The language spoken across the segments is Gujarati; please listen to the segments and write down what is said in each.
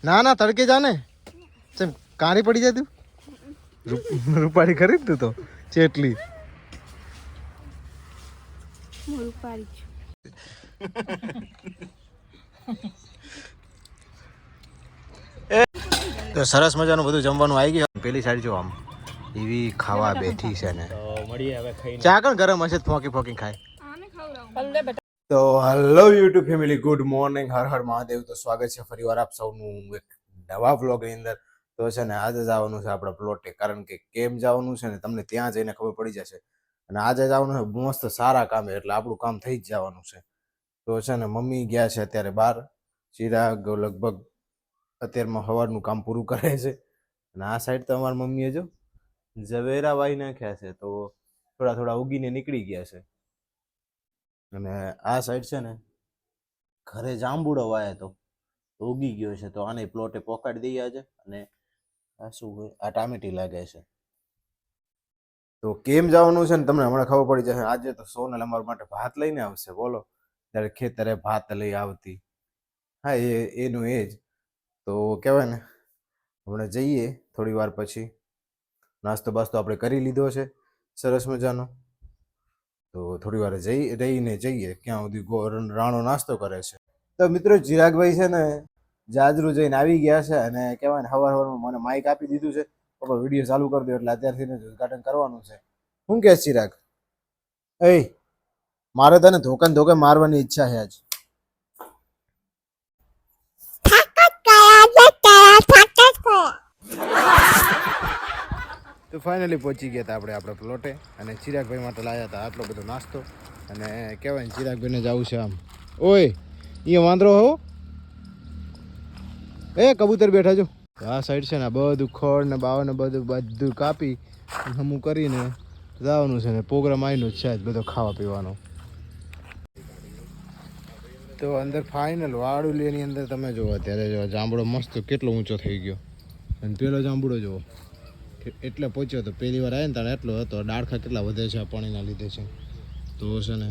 ના ના તડકે જાને ચમ કાળી પડી જાય તું રૂપાળી ખરી તું તો ચેટલી તો સરસ મજાનું બધું જમવાનું આવી ગયું. પેલી સાઈડ જો આમ એવી ખાવા બેઠી છે ને ચા કણ ગરમ હશે ફોકી ફોકી ખાય. તો hello YouTube family, good morning, હર હર મહાદેવ. તો સ્વાગત છે ફરીવાર આપ સૌનું એક નવા વ્લોગની અંદર. તો છે ને આજે જવાનું છે આપણે પ્લોટે, કારણ કે કેમ જવાનું છે ને તમને ત્યાં જઈને ખબર પડી જશે. અને આજે જવાનું છે મસ્ત સારા કામે, એટલે આપણું કામ થઈ જ જવાનું છે. તો છે ને મમ્મી ગયા છે અત્યારે બહાર. ચિરાગ લગભગ અત્યારમાં સવારનું કામ પૂરું કરે છે. અને આ સાઈડ તો અમારા મમ્મીએ જો ઝવેરા વાઈ નાખ્યા છે, તો થોડા થોડા ઉગીને નીકળી ગયા છે. અને આ સાઈડ છે ને ઘરે જાંબુડો વાય તો ઉગી ગયો છે, તો આને પ્લોટે પોકાડી દઈએ આજે. અને આ શું હોય, આ ટામેટી લાગે છે. તો કેમ જવાનું છે ને તમને હમણાં ખબર પડી જશે. આજે તો સોનલ અમારા માટે ભાત લઈને આવશે. બોલો, ત્યારે ખેતરે ભાત લઈ આવતી. હા, એનું એ જ. તો કહેવાય ને હમણાં જઈએ થોડી વાર પછી. નાસ્તો બાસ્તો આપણે કરી લીધો છે સરસ મજાનો. તો થોડી વાર રહીને જઈએ ક્યાં સુધી રાણો નાસ્તો કરે છે. તો મિત્રો ચિરાગભાઈ છે ને જાજરૂ જઈને આવી ગયા છે. અને કહેવાય ને સવારમાં મને માઇક આપી દીધું છે, પપ્પા વિડીયો ચાલુ કરી દો, એટલે અત્યારથી ઉદઘાટન કરવાનું છે. શું કે ચિરાગ? એ મારે તને ધોકે મારવાની ઈચ્છા છે આજ. તો ફાઇનલી પહોંચી ગયા હતા આપણે પ્લોટે. અને ચિરાગભાઈ માટે લાવ્યા હતા આટલો બધો નાસ્તો. અને કહેવાય ને ચિરાગભાઈને જવું છે આમ. ઓય અહીંયા વાંદરો હો, એ કબૂતર બેઠા જો. આ સાઈડ છે ને બધું ખડ ને બાવ ને બધું કાપી હમું કરીને જવાનું છે. ને પ્રોગ્રામ આવીનો જ છે આજ બધો ખાવા પીવાનો. તો અંદર ફાઇનલ વાડુલીની અંદર તમે જુઓ અત્યારે જો જાંબુડો મસ્ત કેટલો ઊંચો થઈ ગયો. અને પેલો જાંબુડો જુઓ એટલે પહોંચ્યો તો પહેલી વાર આવે ને ત્યારે એટલો હતો. ડાળખા કેટલા વધે છે આ પાણીના લીધે છે. તો છે ને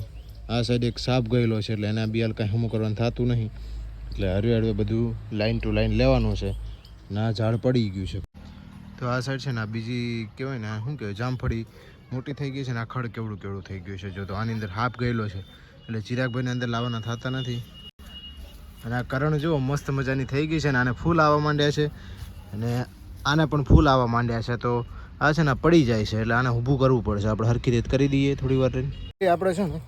આ સાઈડ એક સાપ ગયેલો છે, એટલે એના બિયાલ કાંઈ હમું કરવાનું થતું નહીં. એટલે હરવે બધું લાઈન ટુ લાઈન લેવાનું છે. ના ઝાડ પડી ગયું છે. તો આ સાઈડ છે ને આ બીજી કહેવાય ને શું કહેવાય જામફળી મોટી થઈ ગઈ છે. ને આ ખડ કેવડું થઈ ગયું છે. જો તો આની અંદર હાફ ગયેલો છે, એટલે ચિરાગભાઈને અંદર લાવવાના થતા નથી. અને આ કરણ જુઓ મસ્ત મજાની થઈ ગઈ છે. ને આને ફૂલ આવવા માંડ્યા છે, અને આને પણ ફૂલ આવવા માંડ્યા છે. તો આ છે ને પડી જાય છે, એટલે આને ઊભું કરવું પડશે. આપણે હરખી રીતે કરી દઈએ થોડી વાર રહીને. આપણે છે ને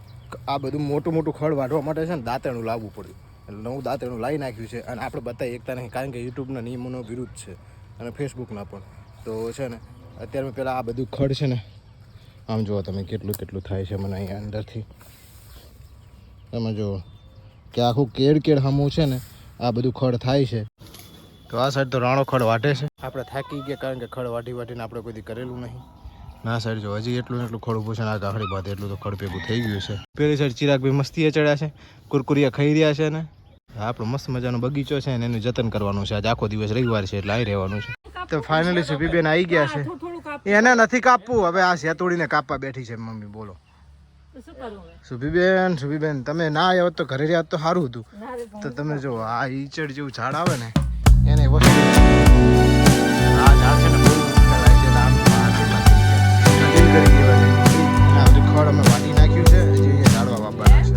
આ બધું મોટું ખડ વાઢવા માટે છે ને દાંતરણું લાવવું પડ્યું. એટલે નવું દાંતરણું લાવી નાખ્યું છે. અને આપણે બતાવી એકતા નહીં, કારણ કે યુટ્યુબના નિયમોનો વિરુદ્ધ છે અને ફેસબુકના પણ. તો છે ને અત્યારે પહેલાં આ બધું ખડ છે ને આમ જુઓ તમે કેટલું થાય છે. મને અહીંયા અંદરથી તમે જુઓ કે આખું કેડ હમું છે ને આ બધું ખડ થાય છે. તો આ સાઈડ તો રાણો ખડ વાટે છે. આપણે થાકી ગયા, કારણ કે ખડ વાટીને આપણે કોઈ કરેલું નહીં. ના સાઈડ જો હજી એટલું ખડ ઉભું છે ને આ ગાખડી બાદ એટલું તો ખડ ભેગું થઈ ગયું છે. પેલી સાઈડ ચિરાગભાઈ મસ્તીએ ચડ્યા છે, કુરકુરિયા ખાઈ રહ્યા છે. ને આપણો મસ્ત મજાનો બગીચો છે ને એનું જતન કરવાનું છે. આજે આખો દિવસ રવિવાર છે એટલે આવી રહેવાનું છે. તો ફાઇનલી સુભીબેન આવી ગયા છે. એને નથી કાપવું, હવે આ સેતોડીને કાપવા બેઠી છે મમ્મી. બોલો સુભીબેન તમે ના આવ્યા તો ઘરે રહ્યા તો સારું હતું. તો તમે જો આ ઈચડ જેવું ઝાડ આવે ને એને વસ્તુ આ ઝાડ છે ને બહુ ખડ અમે વાટી નાખ્યું છે. હજી અહીંયા ઝાડવા વાપરવાના છે.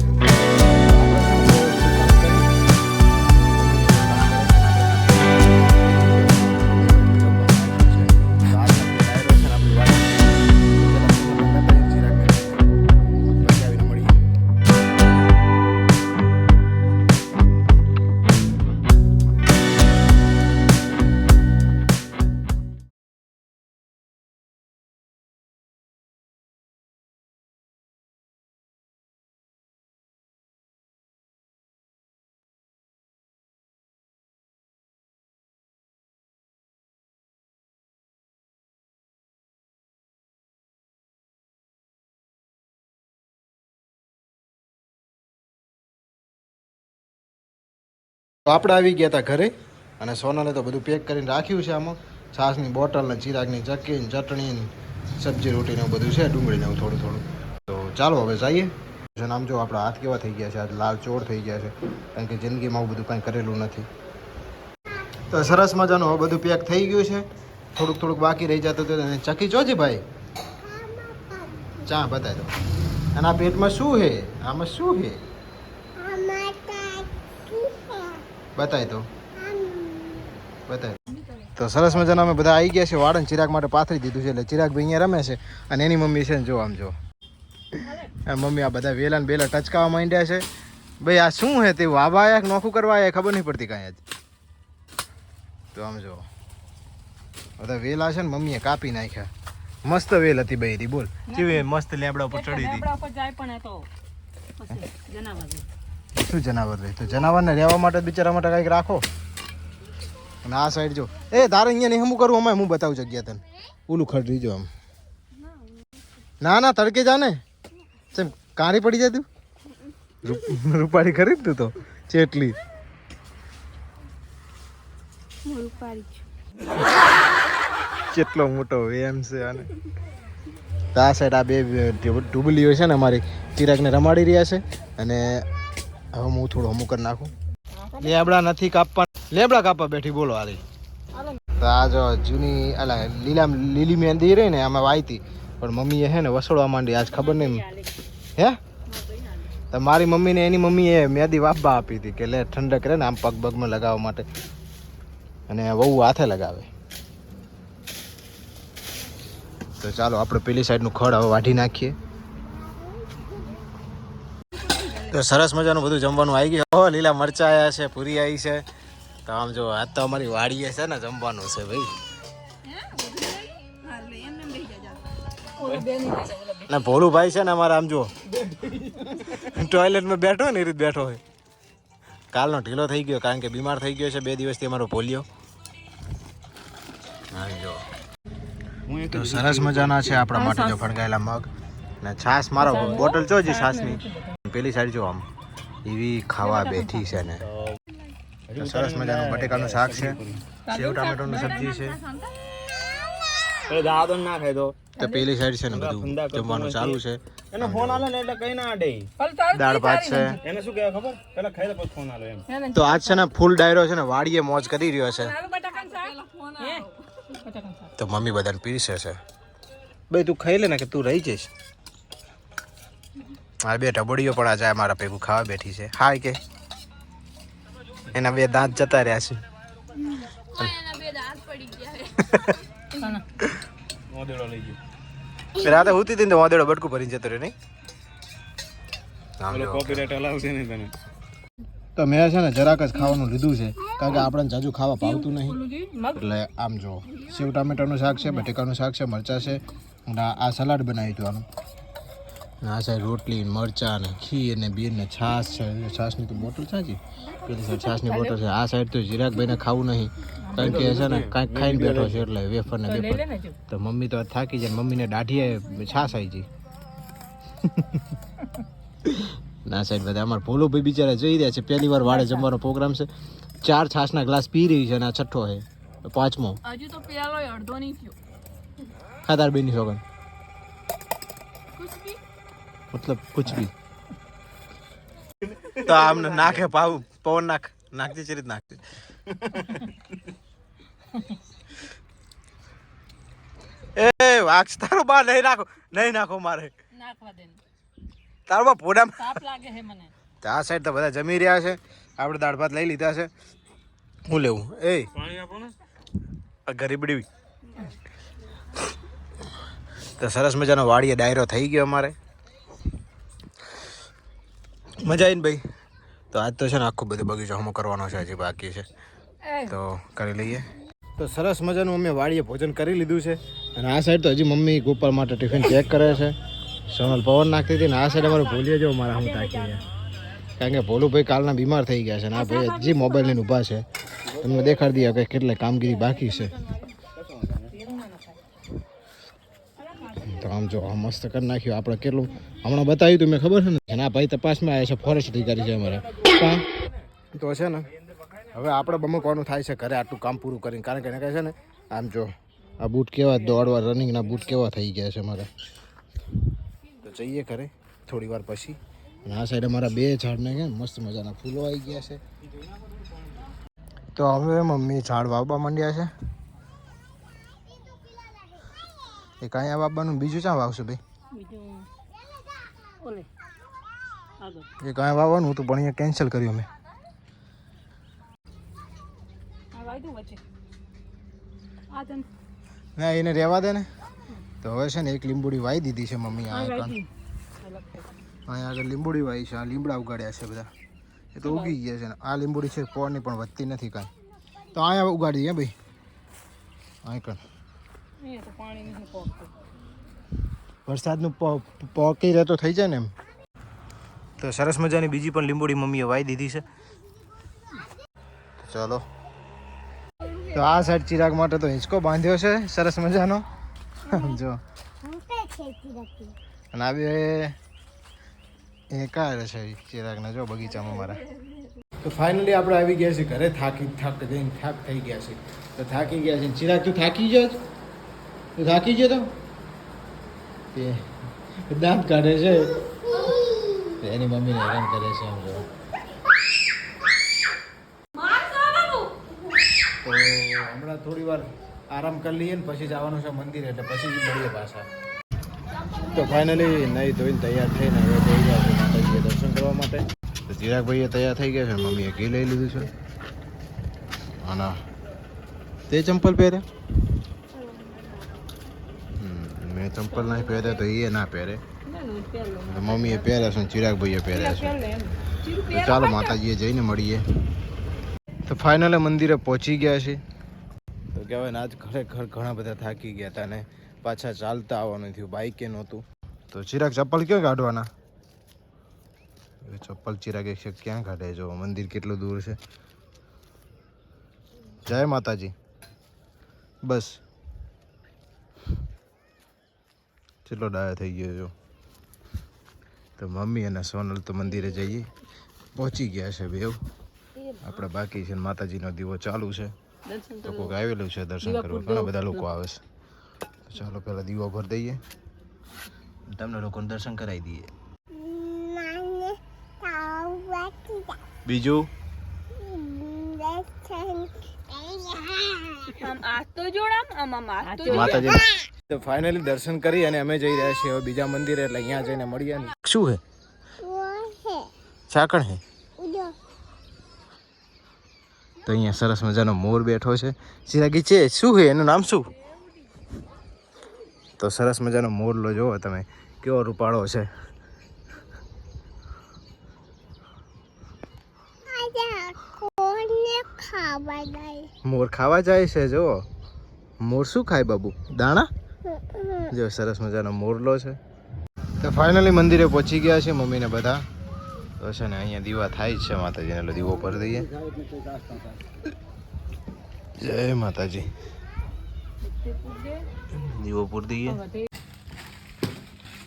તો આપણે આવી ગયા હતા ઘરે, અને સોનાને તો બધું પેક કરીને રાખ્યું છે. આમાં છાસની બોટલ ને ચિરાગની ચક્કી ને ચટણી ને સબ્જી રોટી ને બધું છે, ડુંગળી ને થોડું. તો ચાલો હવે જઈએ. આમ જો આપણા હાથ કેવા થઈ ગયા છે, આજ લાલ ચોળ થઈ ગયા છે, કારણ કે જિંદગીમાં આવું બધું કાંઈ કરેલું નથી. તો સરસ મજાનું હવે બધું પેક થઈ ગયું છે. થોડુંક બાકી રહી જતું હતું અને ચકી જોજે ભાઈ ચા બતાવી દો. અને આ પેટમાં શું છે? આમાં શું છે બતાવી દો. તો સરસ મજાના અમે બધા આવી ગયા છે. વાળન ચિરાગ માટે પાથરી દીધું છે એટલે ચિરાગ ભાઈ અહીંયા રમે છે અને એની મમ્મી છે ને જો આમ જો મમ્મી આ બધા વેલા ને બેલા ટચકાવા માંડ્યા છે. ભાઈ આ શું હે તે વાવા આયા નોખું કરવા આયા ખબર નહીં પડતી કાંઈ. જ તો આમ જો બધા વેલા છે ને મમ્મીએ કાપી નાખ્યા. મસ્ત વેલ હતી બૈરી બોલ કેવી મસ્ત લેબડા ઉપર ચડી હતી. શું જનાવર રહે તો જનાવરને રહેવા માટે બિચારા માટે કંઈક રાખો. અને આ સાઈડ જો એ તારે અહીંયા નહીં હમું કરું અમારે હું બતાવું જગ્યા તને ઓલું ખડ રીજો આમ. ના તડકે જા ને ચમ કારી પડી જાય તું. રૂપાળી ખરી તું તો ચેટલી કેટલો મોટો એમ છે. આને આ સાઈડ આ બે ડુબલીઓ છે ને અમારી ચિરાગને રમાડી રહ્યા છે. અને હવે હું થોડું હમું કરી નાખું. લેબડા નથી કાપવા લેબડા કાપવા બેઠી બોલો આરી. તો આ જો જૂની અલા લીલી મહેંદી રહી ને આમાં વાયતી પણ મમ્મીએ હે ને વસોડવા માંડી આજ ખબર નહીં હે. તો મારી મમ્મીને એની મમ્મીએ મહેંદી વાપવા આપી હતી કે લે ઠંડક રહે ને આમ પગ પગમાં લગાવવા માટે અને વહુ હાથે લગાવે. તો ચાલો આપણે પેલી સાઈડનું ખડ હવે વાઢી નાખીએ. તો સરસ મજાનું બધું જમવાનું આવી ગયું. હો લીલા મરચા આવ્યા છે, પૂરી આવી છે. તો આમ જો આજ તો અમારી વાડીએ છે ને જમવાનું છે ભાઈ. ના ભોલું ભાઈ છે ને અમારે આમ જો ટોયલેટમાં બેઠો ને એ રીતે બેઠો હોય. કાલનો ઢીલો થઈ ગયો કારણ કે બીમાર થઈ ગયો છે 2 દિવસથી અમારો પોલિયો. હા જો તો સરસ મજાના છે આપણા માટે જો ફણગાયેલા મગ ને છાશ. મારો બોટલ જો જી છાશની પેલી સાઈડ જો આમ એવી ખાવા બેઠી છે ને. તો સરસ મજાનું બટેકાનું શાક છે, સેવ ટામેટોની સબ્જી છે. તો પેલી સાઈડ છે ને બધું જમવાનું ચાલુ છે. દાળ ભાત છે. તો આજ છે ને ફૂલ ડાયરો છે ને વાડીએ મોજ કરી રહ્યો છે. તો મમ્મી બધાને પીરસે છે. ભાઈ તું ખાઈ લે ને કે તું રહી જઈશ. આ બે ઢબડીઓ પણ આજે મારા ભેગું ખાવા બેઠી છે. હાય કે એના 2 દાંત જતા રહ્યા છે. રાતે હુતી હતી ને વાદળો બટકું ભરીને જતો રહ્યો નહીં. તો મેં છે ને જરાક જ ખાવાનું લીધું છે કારણ કે આપણને જાજુ ખાવા ભાવતું નહીં. એટલે આમ જો સેવ ટામેટાનું શાક છે, બટેકાનું શાક છે, મરચાં છે અને આ સલાડ બનાવ્યું હતું આનું. આ સાઈડ રોટલી મરચાં ને ખીર ને બીર ને છાશ છે. છાશની તો બોટલ સાચી પેલી સાઈડ છાશની બોટલ છે. આ સાઈડ તો ચિરાગભાઈને ખાવું નહીં કારણ કે છે ને કાંઈક ખાઈને બેઠો છે એટલે વેફર ને વેફર. તો મમ્મી તો થાકી જાય. મમ્મીને દાઢીએ છાશ આવી ગઈ. ના સાઈડ બધા અમારા ભોલો ભાઈ બિચારા જઈ રહ્યા છે. પહેલી વાર વાડે જમવાનો પ્રોગ્રામ છે. 4 છાશના ગ્લાસ પી રહી છે અને આ 6થો છે 5મો. હજુ તો પેલો અડધો નહીં થયો. ખાતાર બેની સોગન मतलब कुछ भी. तो आमने नाखे पवन नाखती चरित नाखती. ए वाक्स तारो बा नहीं नाखो मारे नाखवा दे. તારો બા પોડામાં તાપ લાગે છે મને. આ સાઈડ તો બધા જમી રહ્યા છે. આપણે દાળ ભાત લઈ લીધા છે. હું લેવું એ પાણી આપો ને ગરીબડી. તો સરસ મજાનો વાડીએ ડાયરો થઈ ગયો અમારે. મજા આવીને ભાઈ. તો આજ તો છે ને આખું બધું બગીચો હમો કરવાનો છે, હજી બાકી છે તો કરી લઈએ. તો સરસ મજાનું અમે વાડીએ ભોજન કરી લીધું છે અને આ સાઈડ તો હજી મમ્મી ગોપાલ માટે ટિફિન ચેક કરે છે. સોનલ પવન નાખતી હતી ને આ સાઈડ અમારે ભોલીએ જો મારા હું તાકી ગયા કારણ કે ભોલુભાઈ કાલના બીમાર થઈ ગયા છે અને આ ભાઈ હજી મોબાઈલ લઈને ઊભા છે. તમને દેખાડી દઈએ કે કેટલી કામગીરી બાકી છે. તો આમ જો આ મસ્ત કરી નાખ્યું. આપણે કેટલું હમણાં બતાવ્યું હતું મેં ખબર છે ને. એના ભાઈ તપાસમાં આવ્યા છે, ફોરેસ્ટ અધિકારી છે અમારે. તો છે ને હવે આપણે બમકવાનું થાય છે ઘરે આટલું કામ પૂરું કરીને કારણ કે એને કહે છે ને આમ જો આ બૂટ કેવા દોડવા રનિંગના બૂટ કેવા થઈ ગયા છે મારે. તો જઈએ ઘરે થોડી વાર પછી. અને આ સાઈડ અમારા 2 ઝાડને કે મસ્ત મજાના ફૂલો આવી ગયા છે. તો હવે મમ્મી ઝાડ વાવવા માંડ્યા છે. એક અહીંયા વાવવાનું, બીજું ક્યાં વાવશું ભાઈ? એક અહીંયા વાવવાનું હતું પણ અહીંયા કેન્સલ કર્યું અમે. ના એને રહેવા દે ને. તો હવે છે ને એક લીંબુડી વાવી દીધી છે મમ્મી. અહીંયા આગળ લીંબુડી વાવી છે. આ લીમડા ઉગાડ્યા છે બધા, એ તો ઉગી ગયા છે ને. આ લીંબુડી છે પોળની પણ વધતી નથી કાંઈ, તો અહીંયા ઉગાડી હે ભાઈ. અહીં કણ વરસાદનું પોકી રહેતો થઈ જાય ને એમ. તો સરસ મજાની બીજી પણ લીંબુડી મમ્મીએ વાવી દીધી છે. ચાલો, તો આ સાઈડ ચિરાગ માટે તો હિંચકો બાંધ્યો છે સરસ મજાનો. જો અને આ બે એ કાઢે છે ચિરાગના, જો બગીચામાં મારા. તો ફાઇનલી આપણે આવી ગયા છીએ ઘરે. થાક થઈ ગયા છે. તો થાકી ગયા છે. ચિરાગ તું થાકી ગયો? તું થાકી ગયો? તો દાંત કાઢે છે, એની મમ્મીને હેરાન કરે છે એમ. જો તો હમણાં થોડી વાર આરામ કરી લઈએ ને પછી જવાનું છે મંદિર, એટલે પછી મળીએ પાછા. તો ફાઇનલી નહીં ધોઈને તૈયાર થઈને હવે થઈ ગયા છે માતાજીએ દર્શન કરવા માટે. તો ચિરાગભાઈએ તૈયાર થઈ ગયા છે, મમ્મીએ ઘી લઈ લીધું છે. આના તે ચંપલ પહેરે? મેં ચંપલ નહીં પહેરે તો એ ના પહેરે. મમ્મીએ પહેરે છે, ચિરાગભાઈએ પહેરે છે. તો ચાલો માતાજીએ જઈને મળીએ. તો ફાઇનલી મંદિરે પહોંચી ગયા છે. તો કહેવાય ને આજ ખરેખર ઘણા બધા થાકી ગયા હતા ને પાછા ચાલતા આવવાનું થયું, બાઈકે નહોતું. તો ચિરાગ ચપ્પલ ક્યાં કાઢવાના? ચપ્પલ ચિરાગ એક ક્યાં કાઢે? જો મંદિર કેટલું દૂર છે. જય માતાજી. બસ કેટલો ડાયો થઈ ગયો જો. તો મમ્મી અને સોનલ તો મંદિરે જઈએ પહોંચી ગયા છે બેવ. આપણે બાકી છે. માતાજીનો દીવો ચાલુ છે. તો કોઈક આવેલું છે દર્શન કરવા, ઘણા બધા લોકો આવે છે. તો ચાલો પહેલાં દીવો ભરી દઈએ, તમને લોકોને દર્શન કરાવી દઈએ. બીજું માતાજી. તો ફાઇનલી દર્શન કરી અને અમે જઈ રહ્યા છીએ હવે બીજા મંદિરે, એટલે અહીંયા જઈને મળીએ. શું હે? ચાકણ હે? તો અહીંયા સરસ મજાનો મોર બેઠો છે. ચિરાગી છે, શું છે એનું નામ? શું? તો સરસ મજાનો મોરલો જોવો તમે, કેવો રૂપાળો છે. મોર ખાવા જાય છે. જો મોર શું ખાય બાબુ? દાણા. જો સરસ મજાનો મોરલો છે. તો ફાઇનલી મંદિરે પહોંચી ગયા છે મમ્મીને બધા. તો છે ને અહીંયા દીવા થાય જ છે માતાજીને, એટલે દીવો ભરી દઈએ. જય માતાજી. દીવો પૂરી દઈએ.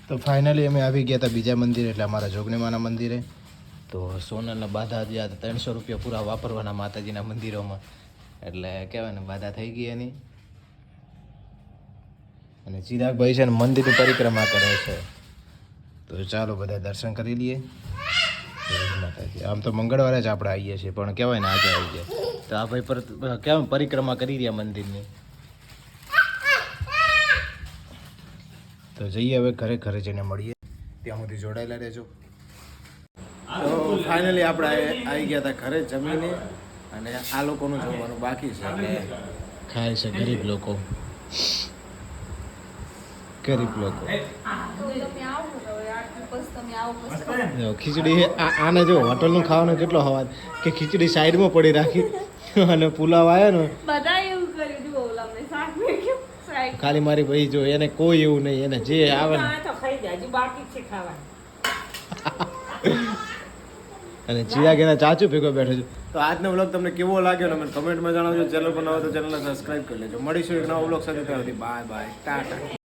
તો ફાઇનલી અમે આવી ગયા હતા બીજા મંદિરે, એટલે અમારા જોગણીમાના મંદિરે. તો સોનલના બાધા થયા હતા 300 રૂપિયા પૂરા વાપરવાના માતાજીના મંદિરોમાં, એટલે કહેવાય ને બાધા થઈ ગઈ એની. અને ચિરાગભાઈ છે ને મંદિરની પરિક્રમા કરે છે. તો ચાલો બધા દર્શન કરી લઈએ. માતાજી. આમ તો મંગળવારે જ આપણે આવીએ છીએ, પણ કહેવાય ને આજે આવી ગયા. તો આ ભાઈ કેવાય પરિક્રમા કરી રહ્યા મંદિરની. તો જઈએ હવે ઘરે જઈને મળીએ. ત્યાં સુધી જોડાયેલા રહેજો. તો ફાઇનલી આપણે આવી ગયા હતા ઘરે જમીને, અને આ લોકોનું જોવાનું બાકી છે. ખાય છે ગરીબ લોકો. ખીચડી આને જો હોટલનું ખાવાનું કેટલો હવાજ કે ખીચડી સાઈડમાં પડી રાખી અને પુલાવ આવ્યો ને ખાલી મારી ભાઈ જો એને કોઈ એવું નહીં, એને જે આવે ને. અને ચિરાગ એના ચાચુ ભેગો બેઠો છે. તો આજનો વ્લોગ તમને કેવો લાગ્યો ને મને કમેન્ટમાં જણાવજો. ચેનલ પર ન હોય તો ચેનલને સબસ્ક્રાઈબ કરી લેજો. મળીશું એક નવા વ્લોગ સાથે. Bye bye, Tata.